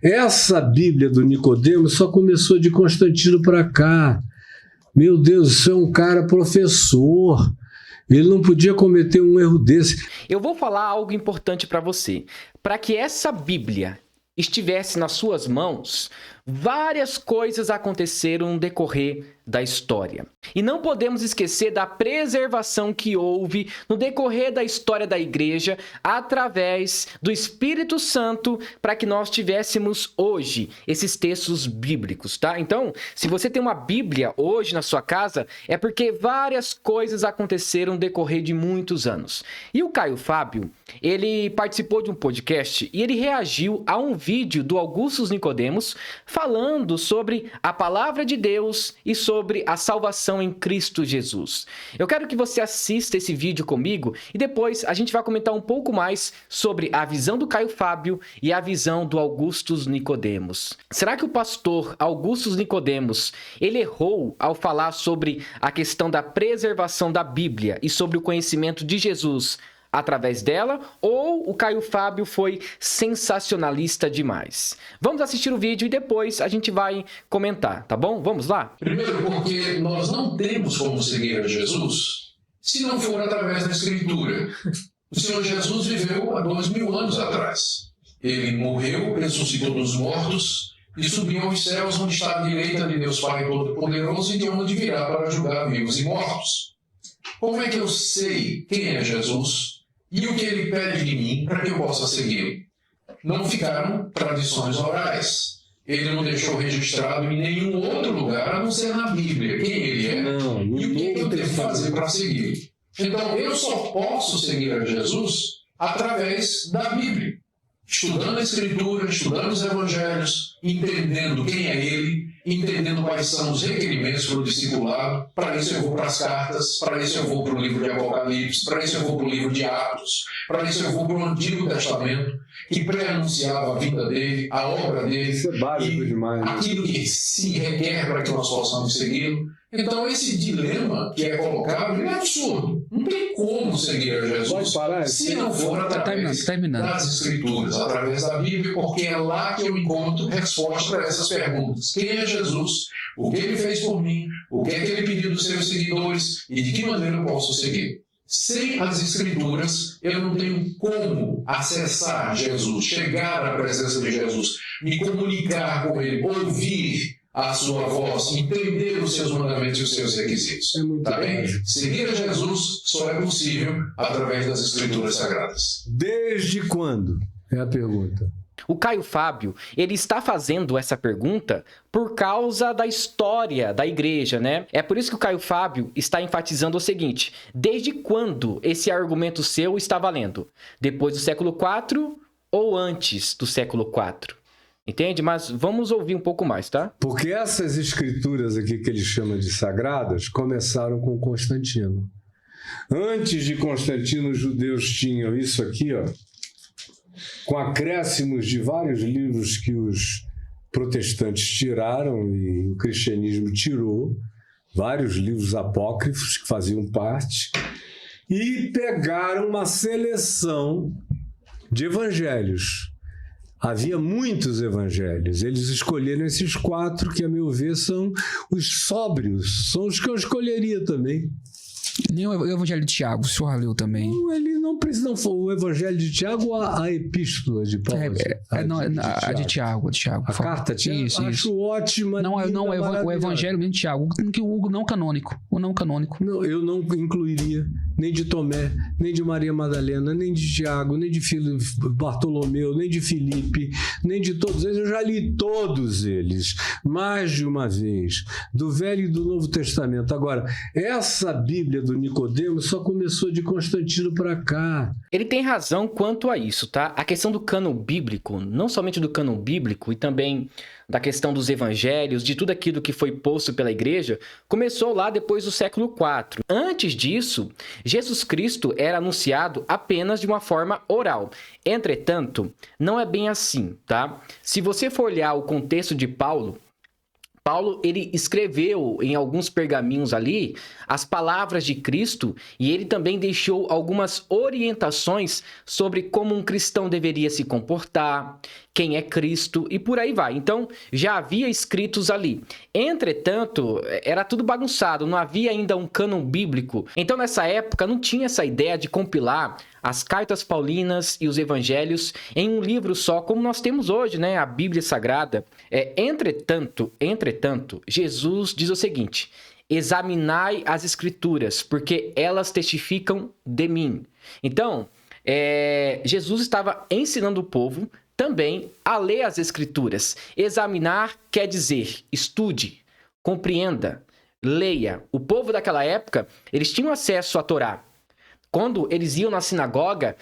Essa Bíblia do Nicodemos só começou de Constantino para cá. Meu Deus, isso é um cara professor. Ele não podia cometer um erro desse. Eu vou falar algo importante para você. Para que essa Bíblia estivesse nas suas mãos, várias coisas aconteceram no decorrer da história. E não podemos esquecer da preservação que houve no decorrer da história da igreja através do Espírito Santo para que nós tivéssemos hoje esses textos bíblicos, tá? Então, se você tem uma Bíblia hoje na sua casa, é porque várias coisas aconteceram no decorrer de muitos anos. E o Caio Fábio, ele participou de um podcast e ele reagiu a um vídeo do Augustus Nicodemos falando sobre a palavra de Deus e sobre a salvação em Cristo Jesus. Eu quero que você assista esse vídeo comigo e depois a gente vai comentar um pouco mais sobre a visão do Caio Fábio e a visão do Augustus Nicodemos. Será que o pastor Augustus Nicodemos, ele errou ao falar sobre a questão da preservação da Bíblia e sobre o conhecimento de Jesus através dela, ou o Caio Fábio foi sensacionalista demais? Vamos assistir o vídeo e depois a gente vai comentar, tá bom? Vamos lá? Primeiro, porque nós não temos como seguir a Jesus se não for através da Escritura. O Senhor Jesus viveu há 2000 anos atrás. Ele morreu, ressuscitou dos mortos e subiu aos céus, onde está à direita de Deus Pai Todo-Poderoso e de onde virá para julgar vivos e mortos. Como é que eu sei quem é Jesus e o que ele pede de mim para que eu possa segui-lo? Não ficaram tradições orais. Ele não deixou registrado em nenhum outro lugar, a não ser na Bíblia, quem ele é e o que eu devo fazer para segui-lo. Então, eu só posso seguir a Jesus através da Bíblia. Estudando a Escritura, estudando os Evangelhos, entendendo quem é ele, entendendo quais são os requerimentos para o discipulado. Para isso eu vou para as cartas, para isso eu vou para o livro de Apocalipse, para isso eu vou para o livro de Atos, para isso eu vou para o Antigo Testamento, que pré-anunciava a vida dele, a obra dele, Isso é básico demais, né? Aquilo que se requer para que nós possamos segui-lo. Então esse dilema que é colocado é absurdo. Não tem como seguir a Jesus se não for através das Escrituras, através da Bíblia, porque é lá que eu encontro resposta a essas perguntas. Quem é Jesus? O que ele fez por mim? O que é que ele pediu dos seus seguidores? E de que maneira eu posso seguir? Sem as Escrituras, eu não tenho como acessar Jesus, chegar à presença de Jesus, me comunicar com ele, ouvir a sua voz, entender os seus mandamentos e os seus requisitos. Tá bem? Seguir a Jesus só é possível através das Escrituras Sagradas. Desde quando? É a pergunta. O Caio Fábio, ele está fazendo essa pergunta por causa da história da igreja, né? É por isso que o Caio Fábio está enfatizando o seguinte: desde quando esse argumento seu está valendo? Depois do século IV ou antes do século IV? Entende? Mas vamos ouvir um pouco mais, tá? Porque essas escrituras aqui que ele chama de sagradas começaram com Constantino. Antes de Constantino, os judeus tinham isso aqui, ó, com acréscimos de vários livros que os protestantes tiraram e o cristianismo tirou, vários livros apócrifos que faziam parte, e pegaram uma seleção de evangelhos. Havia muitos evangelhos. Eles escolheram esses 4 que, a meu ver, são os sóbrios. São os que eu escolheria também. Nem o Evangelho de Tiago, o senhor leu também. Não, ele não precisa, não for o Evangelho de Tiago ou a epístola de Paulo. A de Tiago. A carta de Tiago? Isso. Acho ótima. O Evangelho mesmo de Tiago, o não canônico. Não, eu não incluiria nem de Tomé, nem de Maria Madalena, nem de Tiago, nem de Bartolomeu, nem de Filipe, nem de todos eles. Eu já li todos eles, mais de uma vez, do Velho e do Novo Testamento. Agora, essa Bíblia do Nicodemos só começou de Constantino para cá. Ele tem razão quanto a isso, tá? A questão do cânon bíblico, não somente do cânon bíblico e também da questão dos evangelhos, de tudo aquilo que foi posto pela igreja, começou lá depois do século IV. Antes disso, Jesus Cristo era anunciado apenas de uma forma oral. Entretanto, não é bem assim, tá? Se você for olhar o contexto de Paulo, Paulo, ele escreveu em alguns pergaminhos ali as palavras de Cristo e ele também deixou algumas orientações sobre como um cristão deveria se comportar, quem é Cristo e por aí vai. Então, já havia escritos ali. Entretanto, era tudo bagunçado, não havia ainda um cânon bíblico. Então, nessa época, não tinha essa ideia de compilar as cartas paulinas e os evangelhos em um livro só, como nós temos hoje, né? A Bíblia Sagrada. Entretanto, Jesus diz o seguinte: examinai as escrituras, porque elas testificam de mim. Então, Jesus estava ensinando o povo também a ler as escrituras. Examinar quer dizer estude, compreenda, leia. O povo daquela época, eles tinham acesso à Torá. Quando eles iam na sinagoga,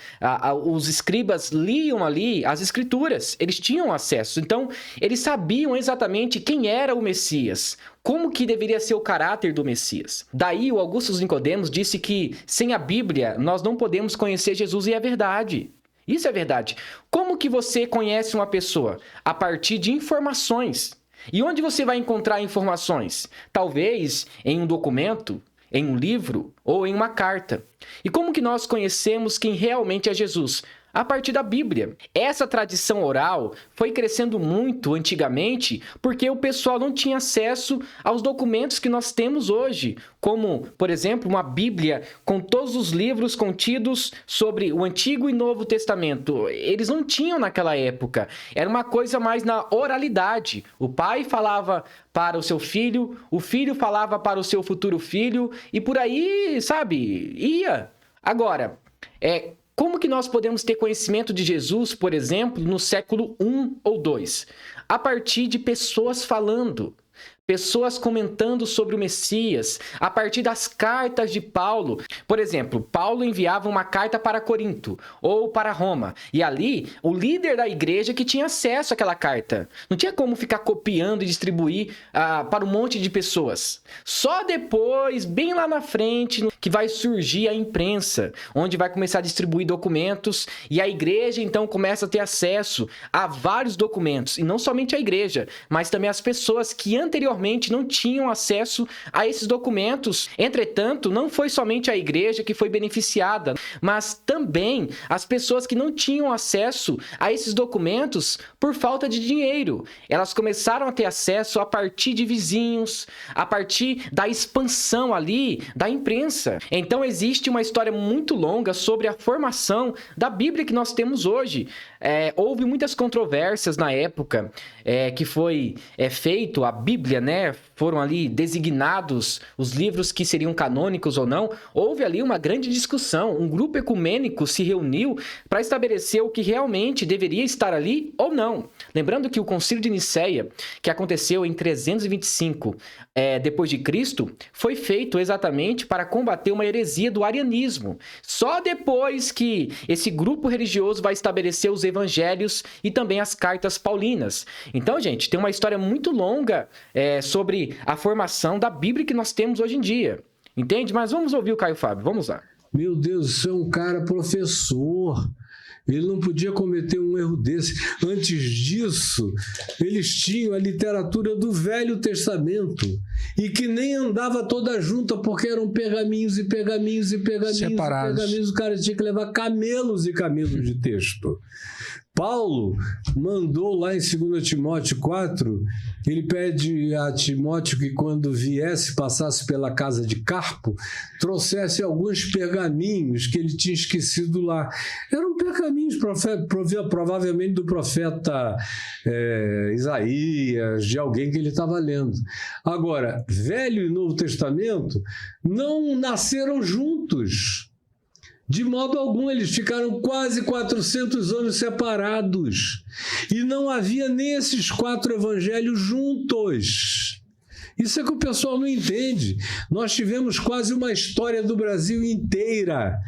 os escribas liam ali as escrituras, eles tinham acesso. Então, eles sabiam exatamente quem era o Messias, como que deveria ser o caráter do Messias. Daí, o Augusto Nicodemos disse que, sem a Bíblia, nós não podemos conhecer Jesus, e é verdade. Isso é verdade. Como que você conhece uma pessoa? A partir de informações. E onde você vai encontrar informações? Talvez em um documento, em um livro ou em uma carta. E como que nós conhecemos quem realmente é Jesus? A partir da Bíblia. Essa tradição oral foi crescendo muito antigamente porque o pessoal não tinha acesso aos documentos que nós temos hoje, como, por exemplo, uma Bíblia com todos os livros contidos sobre o Antigo e Novo Testamento. Eles não tinham naquela época. Era uma coisa mais na oralidade. O pai falava para o seu filho, o filho falava para o seu futuro filho, e por aí, sabe, ia. Agora, como que nós podemos ter conhecimento de Jesus, por exemplo, no século I ou II? A partir de pessoas falando, pessoas comentando sobre o Messias, a partir das cartas de Paulo. Por exemplo, Paulo enviava uma carta para Corinto ou para Roma, e ali o líder da igreja que tinha acesso àquela carta. Não tinha como ficar copiando e distribuir para um monte de pessoas. Só depois, bem lá na frente, que vai surgir a imprensa, onde vai começar a distribuir documentos, e a igreja então começa a ter acesso a vários documentos, e não somente a igreja, mas também as pessoas que anteriormente não tinham acesso a esses documentos. Entretanto, não foi somente a igreja que foi beneficiada, mas também as pessoas que não tinham acesso a esses documentos por falta de dinheiro. Elas começaram a ter acesso a partir de vizinhos, a partir da expansão ali da imprensa. Então existe uma história muito longa sobre a formação da Bíblia que nós temos hoje. Houve muitas controvérsias na época que foi feito a Bíblia, né? Foram ali designados os livros que seriam canônicos ou não. Houve ali uma grande discussão. Um grupo ecumênico se reuniu para estabelecer o que realmente deveria estar ali ou não. Lembrando que o Concílio de Nicéia, que aconteceu em 325 depois de Cristo, foi feito exatamente para combater uma heresia do arianismo. Só depois que esse grupo religioso vai estabelecer os evangelhos e também as cartas paulinas. Então, gente, tem uma história muito longa sobre a formação da Bíblia que nós temos hoje em dia. Entende? Mas vamos ouvir o Caio Fábio. Vamos lá. Meu Deus, isso é um cara professor. Ele não podia cometer um erro desse. Antes disso, eles tinham a literatura do Velho Testamento e que nem andava toda junta porque eram pergaminhos e pergaminhos e pergaminhos separados. E pergaminhos. O cara tinha que levar camelos e camelos de texto. Paulo mandou lá em 2 Timóteo 4, ele pede a Timóteo que quando viesse, passasse pela casa de Carpo, trouxesse alguns pergaminhos que ele tinha esquecido lá. Eram pergaminhos provavelmente do profeta Isaías, de alguém que ele estava lendo. Agora, Velho e Novo Testamento não nasceram juntos. De modo algum, eles ficaram quase 400 anos separados. E não havia nem esses 4 evangelhos juntos. Isso é que o pessoal não entende. Nós tivemos quase uma história do Brasil inteira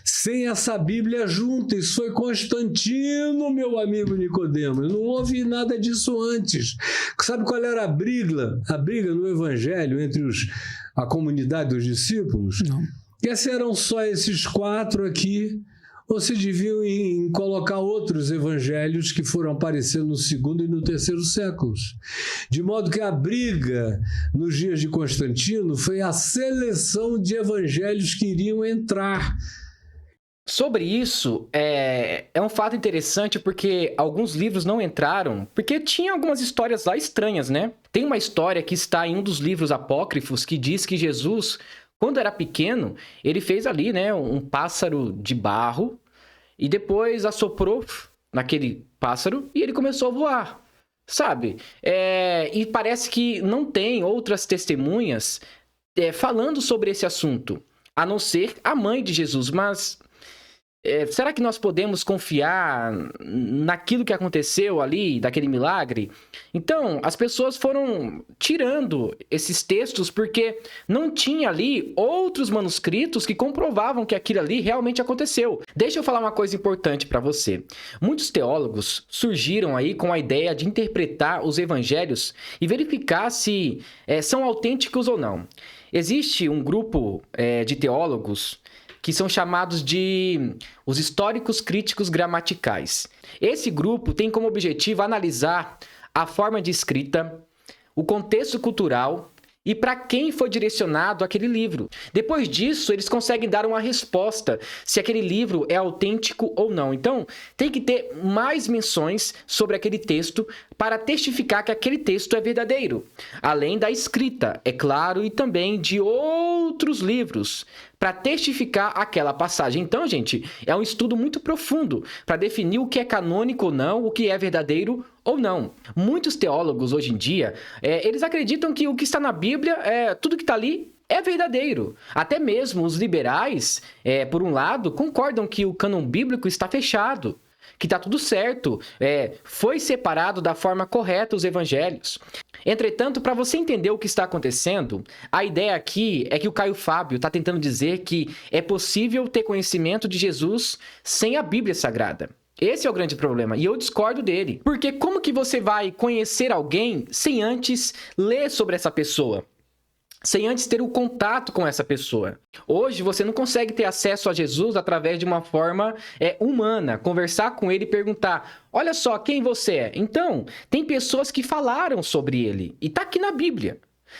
sem essa Bíblia junta. Isso foi Constantino, meu amigo Nicodemos. Não houve nada disso antes. Sabe qual era a briga no evangelho entre a comunidade dos discípulos? Não. Que eram só esses 4 aqui, ou se deviam em colocar outros evangelhos que foram aparecendo no segundo e no terceiro séculos. De modo que a briga nos dias de Constantino foi a seleção de evangelhos que iriam entrar. Sobre isso, é um fato interessante porque alguns livros não entraram, porque tinha algumas histórias lá estranhas, né? Tem uma história que está em um dos livros apócrifos que diz que Jesus, quando era pequeno, ele fez ali, né, um pássaro de barro e depois assoprou naquele pássaro e ele começou a voar, sabe? E parece que não tem outras testemunhas falando sobre esse assunto, a não ser a mãe de Jesus, mas... será que nós podemos confiar naquilo que aconteceu ali, daquele milagre? Então, as pessoas foram tirando esses textos porque não tinha ali outros manuscritos que comprovavam que aquilo ali realmente aconteceu. Deixa eu falar uma coisa importante para você. Muitos teólogos surgiram aí com a ideia de interpretar os evangelhos e verificar se são autênticos ou não. Existe um grupo de teólogos que são chamados de os históricos críticos gramaticais. Esse grupo tem como objetivo analisar a forma de escrita, o contexto cultural e para quem foi direcionado aquele livro. Depois disso, eles conseguem dar uma resposta se aquele livro é autêntico ou não. Então, tem que ter mais menções sobre aquele texto para testificar que aquele texto é verdadeiro. Além da escrita, é claro, e também de outros livros para testificar aquela passagem. Então, gente, é um estudo muito profundo para definir o que é canônico ou não, o que é verdadeiro ou não. Muitos teólogos hoje em dia, eles acreditam que o que está na Bíblia, tudo que está ali é verdadeiro. Até mesmo os liberais, por um lado, concordam que o cânon bíblico está fechado, que está tudo certo, foi separado da forma correta os evangelhos. Entretanto, para você entender o que está acontecendo, a ideia aqui é que o Caio Fábio está tentando dizer que é possível ter conhecimento de Jesus sem a Bíblia Sagrada. Esse é o grande problema, e eu discordo dele. Porque como que você vai conhecer alguém sem antes ler sobre essa pessoa? Sem antes ter o contato com essa pessoa. Hoje você não consegue ter acesso a Jesus através de uma forma humana, conversar com ele e perguntar, olha só, quem você é? Então, tem pessoas que falaram sobre ele, e está aqui na Bíblia.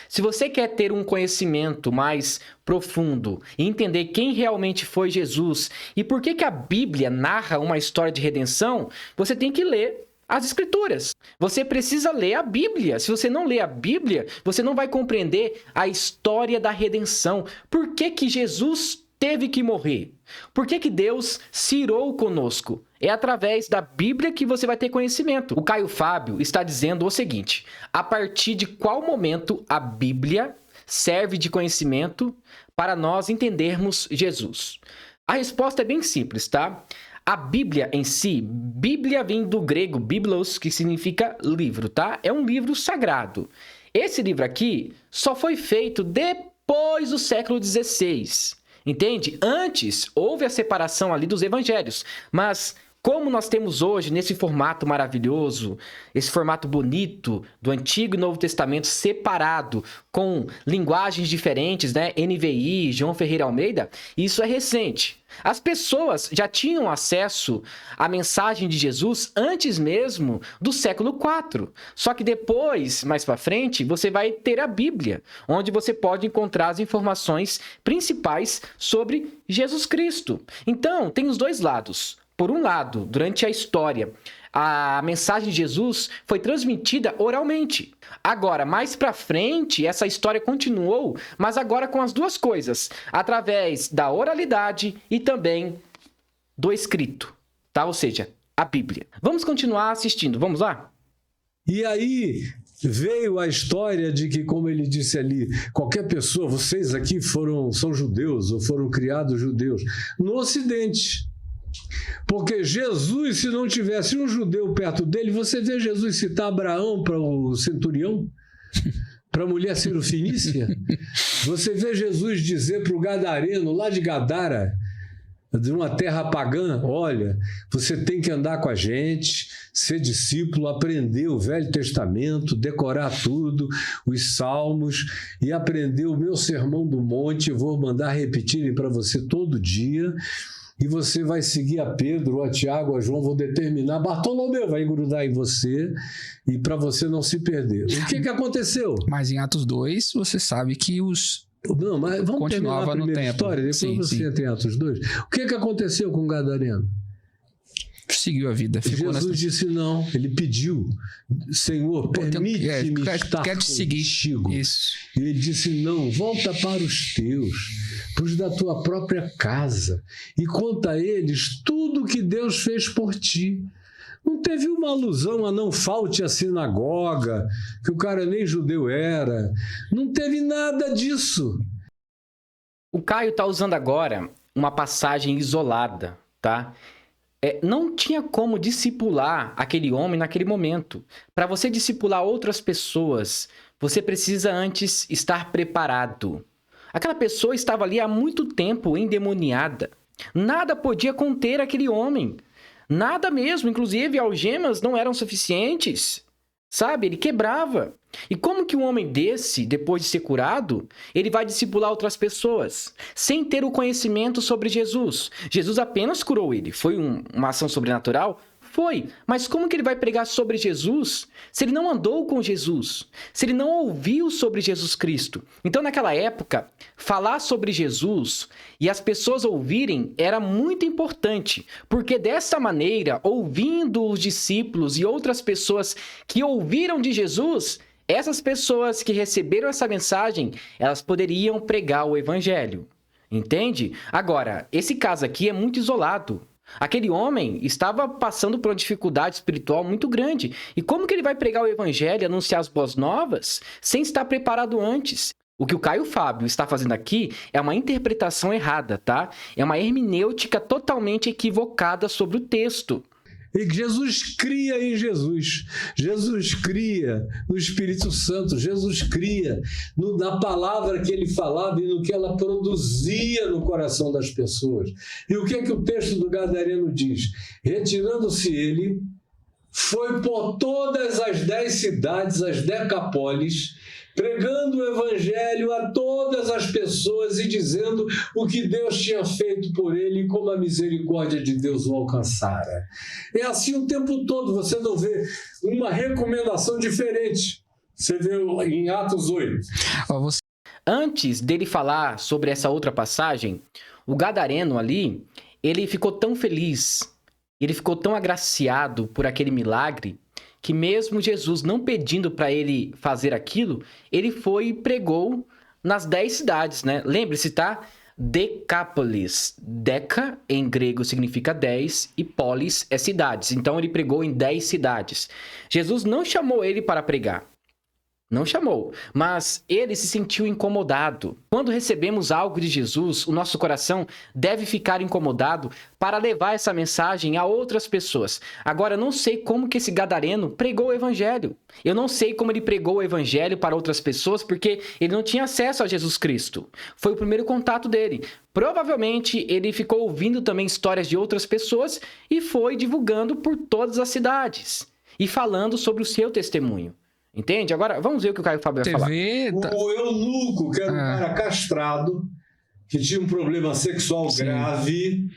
Se você quer ter um conhecimento mais profundo e entender quem realmente foi Jesus e por que a Bíblia narra uma história de redenção, você tem que ler as Escrituras. Você precisa ler a Bíblia. Se você não ler a Bíblia, você não vai compreender a história da redenção. Por que Jesus teve que morrer? Por que Deus se irou conosco? É através da Bíblia que você vai ter conhecimento. O Caio Fábio está dizendo o seguinte: a partir de qual momento a Bíblia serve de conhecimento para nós entendermos Jesus? A resposta é bem simples, tá? A Bíblia em si, Bíblia vem do grego biblos, que significa livro, tá? É um livro sagrado. Esse livro aqui só foi feito depois do século XVI, entende? Antes, houve a separação ali dos evangelhos, mas como nós temos hoje, nesse formato maravilhoso, esse formato bonito do Antigo e Novo Testamento separado, com linguagens diferentes, né? NVI, João Ferreira Almeida, isso é recente. As pessoas já tinham acesso à mensagem de Jesus antes mesmo do século IV. Só que depois, mais para frente, você vai ter a Bíblia, onde você pode encontrar as informações principais sobre Jesus Cristo. Então, tem os dois lados. Por um lado, durante a história, a mensagem de Jesus foi transmitida oralmente. Agora, mais para frente, essa história continuou, mas agora com as duas coisas, através da oralidade e também do escrito, tá? Ou seja, a Bíblia. Vamos continuar assistindo, vamos lá? E aí veio a história de que, como ele disse ali, qualquer pessoa, vocês aqui são judeus ou foram criados judeus, no Ocidente. Porque Jesus, se não tivesse um judeu perto dele, você vê Jesus citar Abraão para o centurião, para a mulher cirofenícia. Você vê Jesus dizer para o gadareno, lá de Gadara, de uma terra pagã, olha, você tem que andar com a gente, ser discípulo, aprender o Velho Testamento, decorar tudo, os Salmos, e aprender o meu Sermão do Monte, eu vou mandar repetirem para você todo dia. e você vai seguir a Pedro, a Tiago, a João, vou determinar, Bartolomeu vai grudar em você e para você não se perder. O que aconteceu? Mas em Atos 2, você sabe que os... Não, mas vamos terminar a continuava no primeira tempo. história, depois Sim, você sim. entra em Atos 2. O que aconteceu com o gadareno? Seguiu a vida. Ficou Jesus disse não, ele pediu, Senhor, permite-me estar quero te seguir. contigo. Isso. E ele disse, não, volta para os teus, para os da tua própria casa, e conta a eles tudo o que Deus fez por ti. Não teve uma alusão a não falte a sinagoga, que o cara nem judeu era. Não teve nada disso. O Caio está usando agora uma passagem isolada, tá? Não tinha como discipular aquele homem naquele momento. Para você discipular outras pessoas, você precisa antes estar preparado. Aquela pessoa estava ali há muito tempo endemoniada. Nada podia conter aquele homem. Nada mesmo, inclusive algemas não eram suficientes. Sabe, ele quebrava. E como que um homem desse, depois de ser curado, ele vai discipular outras pessoas, sem ter o conhecimento sobre Jesus? Jesus apenas curou ele. Foi uma ação sobrenatural? Foi. Mas como que ele vai pregar sobre Jesus se ele não andou com Jesus? Se ele não ouviu sobre Jesus Cristo? Então, naquela época, falar sobre Jesus e as pessoas ouvirem era muito importante, porque dessa maneira, ouvindo os discípulos e outras pessoas que ouviram de Jesus, essas pessoas que receberam essa mensagem, elas poderiam pregar o evangelho. Entende? Agora, esse caso aqui é muito isolado. Aquele homem estava passando por uma dificuldade espiritual muito grande. E como que ele vai pregar o evangelho, anunciar as boas novas, sem estar preparado antes? O que o Caio Fábio está fazendo aqui é uma interpretação errada, tá? É uma hermenêutica totalmente equivocada sobre o texto. E Jesus cria em Jesus. Jesus cria no Espírito Santo. Jesus cria na palavra que ele falava e no que ela produzia no coração das pessoas. E o que é que o texto do Gadareno diz? Retirando-se ele, foi por todas as 10 cidades, as Decapólis, pregando o evangelho a todas as pessoas e dizendo o que Deus tinha feito por ele e como a misericórdia de Deus o alcançara. É assim o tempo todo, você não vê uma recomendação diferente. Você vê em Atos 8. Antes dele falar sobre essa outra passagem, o gadareno ali, ele ficou tão feliz, ele ficou tão agraciado por aquele milagre, que mesmo Jesus não pedindo para ele fazer aquilo, ele foi e pregou nas 10 cidades, né? Lembre-se, tá? Decápolis. Deca, em grego, significa 10 e polis é cidades. Então, ele pregou em 10 cidades. Jesus não chamou ele para pregar. Não chamou, mas ele se sentiu incomodado. Quando recebemos algo de Jesus, o nosso coração deve ficar incomodado para levar essa mensagem a outras pessoas. Agora, eu não sei como que esse gadareno pregou o evangelho. Eu não sei como ele pregou o evangelho para outras pessoas, porque ele não tinha acesso a Jesus Cristo. Foi o primeiro contato dele. Provavelmente, ele ficou ouvindo também histórias de outras pessoas e foi divulgando por todas as cidades e falando sobre o seu testemunho. Entende? Agora, vamos ver o que o Caio Fábio vai falar. O eunuco, que era um cara castrado, que tinha um problema sexual grave,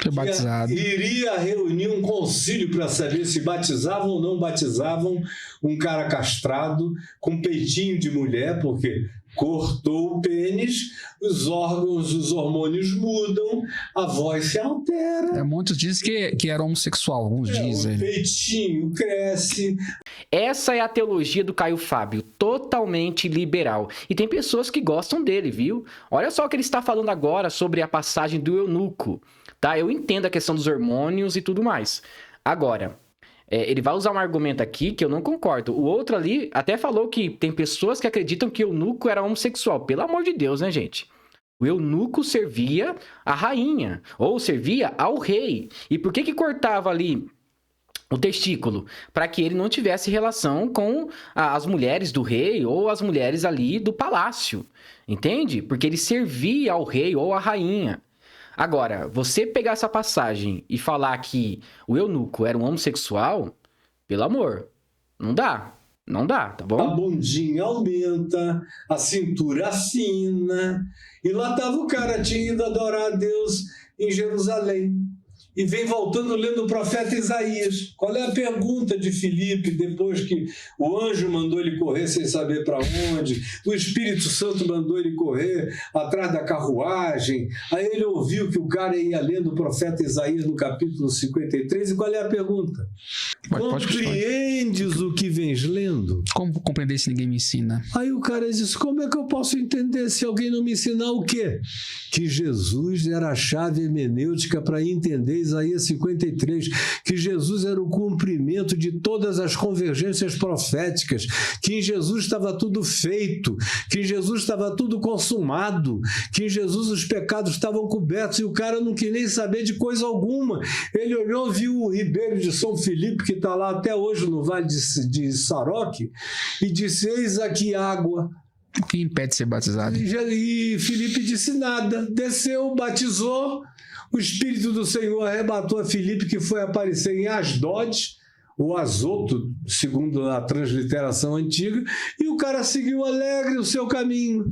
foi batizado. Iria reunir um concílio para saber se batizavam ou não batizavam um cara castrado com peitinho de mulher, porque cortou o pênis, os órgãos, os hormônios mudam, a voz se altera. Muitos dizem que era homossexual, alguns dizem. O peitinho cresce. Essa é a teologia do Caio Fábio, totalmente liberal. E tem pessoas que gostam dele, viu? Olha só o que ele está falando agora sobre a passagem do eunuco. Tá? Eu entendo a questão dos hormônios e tudo mais. Agora, ele vai usar um argumento aqui que eu não concordo. O outro ali até falou que tem pessoas que acreditam que o eunuco era homossexual. Pelo amor de Deus, né, gente? O eunuco servia a rainha, ou servia ao rei. E por que cortava ali o testículo? Para que ele não tivesse relação com as mulheres do rei ou as mulheres ali do palácio. Entende? Porque ele servia ao rei ou à rainha. Agora, você pegar essa passagem e falar que o eunuco era um homossexual, pelo amor, não dá. Não dá, tá A bom? bundinha aumenta, a cintura afina. E lá estava o cara, tinha ido adorar a Deus em Jerusalém. E vem voltando lendo o profeta Isaías. Qual é a pergunta de Filipe depois que o anjo mandou ele correr sem saber para onde, o Espírito Santo mandou ele correr atrás da carruagem, aí ele ouviu que o cara ia lendo o profeta Isaías no capítulo 53, e qual é a pergunta? Pode Compreendes o que vens lendo? Como compreender se ninguém me ensina? Aí o cara disse, como é que eu posso entender se alguém não me ensinar o quê? Que Jesus era a chave hermenêutica para entender Isaías 53, que Jesus era o cumprimento de todas as convergências proféticas, que em Jesus estava tudo feito, que em Jesus estava tudo consumado, que em Jesus os pecados estavam cobertos, e o cara não quis nem saber de coisa alguma. Ele olhou, viu o ribeiro de São Filipe, que está lá até hoje no Vale de Saroque, e disse, eis aqui água. O que impede de ser batizado? E Filipe disse nada, desceu, batizou, o Espírito do Senhor arrebatou a Filipe, que foi aparecer em Asdod, ou Azoto, segundo a transliteração antiga, e o cara seguiu alegre o seu caminho.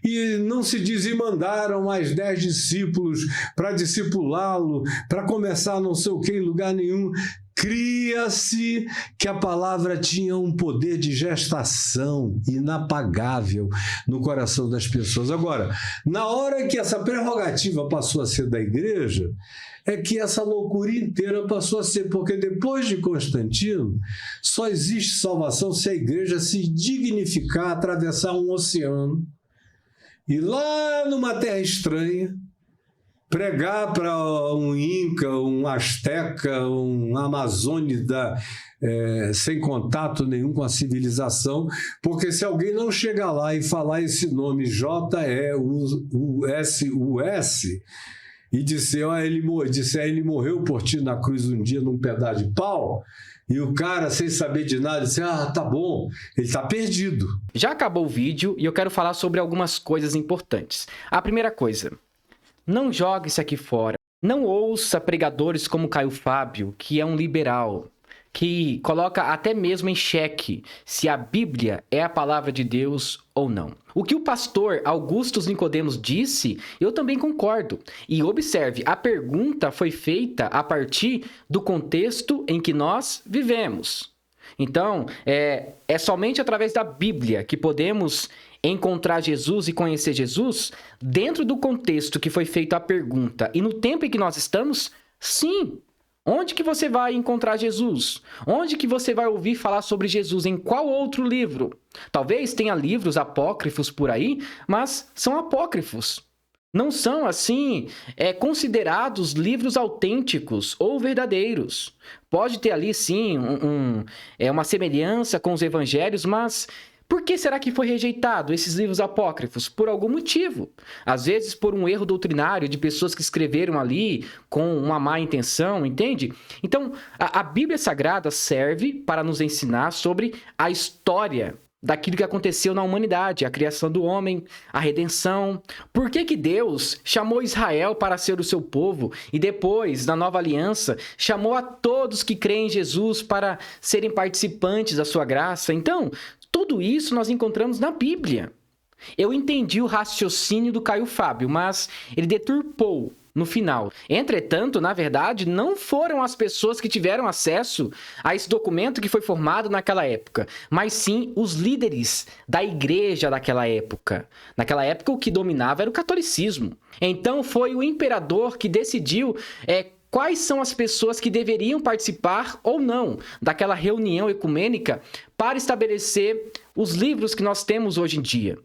E não se demandaram mais 10 discípulos para discipulá-lo, para começar não sei o que em lugar nenhum. Cria-se que a palavra tinha um poder de gestação inapagável no coração das pessoas. Agora, na hora que essa prerrogativa passou a ser da igreja, é que essa loucura inteira passou a ser, porque depois de Constantino, só existe salvação se a igreja se dignificar, atravessar um oceano, e lá numa terra estranha, pregar para um Inca, um Azteca, um Amazônida, sem contato nenhum com a civilização, porque se alguém não chegar lá e falar esse nome J-E-U-S-U-S e disser, ele morreu por ti na cruz um dia num pedaço de pau, e o cara, sem saber de nada, disse, tá bom, ele está perdido. Já acabou o vídeo e eu quero falar sobre algumas coisas importantes. A primeira coisa, não jogue isso aqui fora. Não ouça pregadores como Caio Fábio, que é um liberal, que coloca até mesmo em xeque se a Bíblia é a palavra de Deus ou não. O que o pastor Augustus Nicodemos disse, eu também concordo. E observe, a pergunta foi feita a partir do contexto em que nós vivemos. Então, é somente através da Bíblia que podemos encontrar Jesus e conhecer Jesus dentro do contexto que foi feita a pergunta e no tempo em que nós estamos, sim. Onde que você vai encontrar Jesus? Onde que você vai ouvir falar sobre Jesus? Em qual outro livro? Talvez tenha livros apócrifos por aí, mas são apócrifos. Não são, assim, considerados livros autênticos ou verdadeiros. Pode ter ali, sim, uma semelhança com os evangelhos, mas por que será que foi rejeitado esses livros apócrifos? Por algum motivo. Às vezes por um erro doutrinário de pessoas que escreveram ali com uma má intenção, entende? Então, a Bíblia Sagrada serve para nos ensinar sobre a história daquilo que aconteceu na humanidade, a criação do homem, a redenção. Por que Deus chamou Israel para ser o seu povo e depois, na nova aliança, chamou a todos que creem em Jesus para serem participantes da sua graça? Então, tudo isso nós encontramos na Bíblia. Eu entendi o raciocínio do Caio Fábio, mas ele deturpou no final. Entretanto, na verdade, não foram as pessoas que tiveram acesso a esse documento que foi formado naquela época, mas sim os líderes da igreja daquela época. Naquela época, o que dominava era o catolicismo. Então, foi o imperador que decidiu quais são as pessoas que deveriam participar ou não daquela reunião ecumênica para estabelecer os livros que nós temos hoje em dia,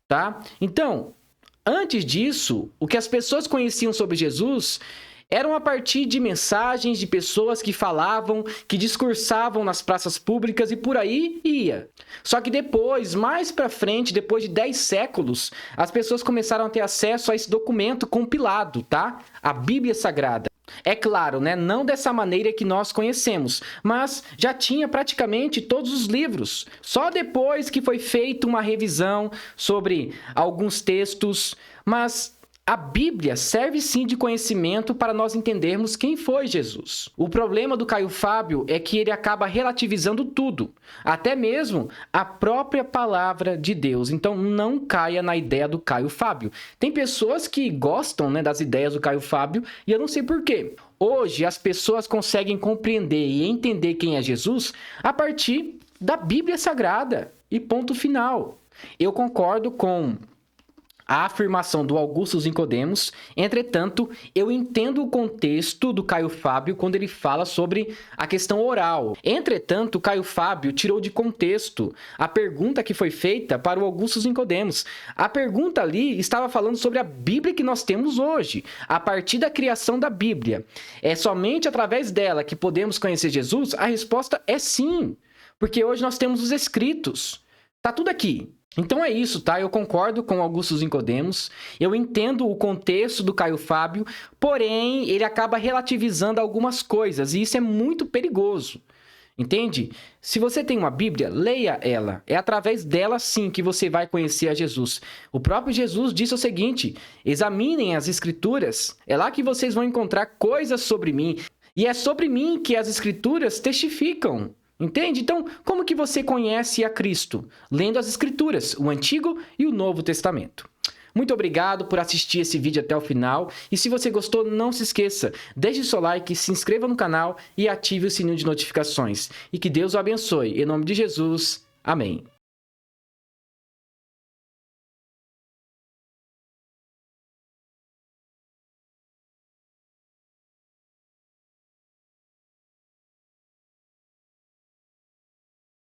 tá? Então, antes disso, o que as pessoas conheciam sobre Jesus eram a partir de mensagens de pessoas que falavam, que discursavam nas praças públicas e por aí ia. Só que depois, mais para frente, depois de 10 séculos, as pessoas começaram a ter acesso a esse documento compilado, tá? A Bíblia Sagrada. É claro, né? Não dessa maneira que nós conhecemos, mas já tinha praticamente todos os livros. Só depois que foi feita uma revisão sobre alguns textos, mas A Bíblia serve sim de conhecimento para nós entendermos quem foi Jesus. O problema do Caio Fábio é que ele acaba relativizando tudo, até mesmo a própria palavra de Deus. Então não caia na ideia do Caio Fábio. Tem pessoas que gostam, né, das ideias do Caio Fábio e eu não sei por quê. Hoje as pessoas conseguem compreender e entender quem é Jesus a partir da Bíblia Sagrada. E ponto final. Eu concordo com a afirmação do Augustus Nicodemos, entretanto, eu entendo o contexto do Caio Fábio quando ele fala sobre a questão oral. Entretanto, o Caio Fábio tirou de contexto a pergunta que foi feita para o Augustus Nicodemos. A pergunta ali estava falando sobre a Bíblia que nós temos hoje, a partir da criação da Bíblia. É somente através dela que podemos conhecer Jesus? A resposta é sim, porque hoje nós temos os escritos. Tá tudo aqui. Então é isso, tá? Eu concordo com Augustus Nicodemos, eu entendo o contexto do Caio Fábio, porém ele acaba relativizando algumas coisas e isso é muito perigoso, entende? Se você tem uma Bíblia, leia ela, é através dela sim que você vai conhecer a Jesus. O próprio Jesus disse o seguinte: examinem as Escrituras, é lá que vocês vão encontrar coisas sobre mim, e é sobre mim que as Escrituras testificam. Entende? Então, como que você conhece a Cristo? Lendo as Escrituras, o Antigo e o Novo Testamento. Muito obrigado por assistir esse vídeo até o final. E se você gostou, não se esqueça, deixe seu like, se inscreva no canal e ative o sininho de notificações. E que Deus o abençoe. Em nome de Jesus, amém.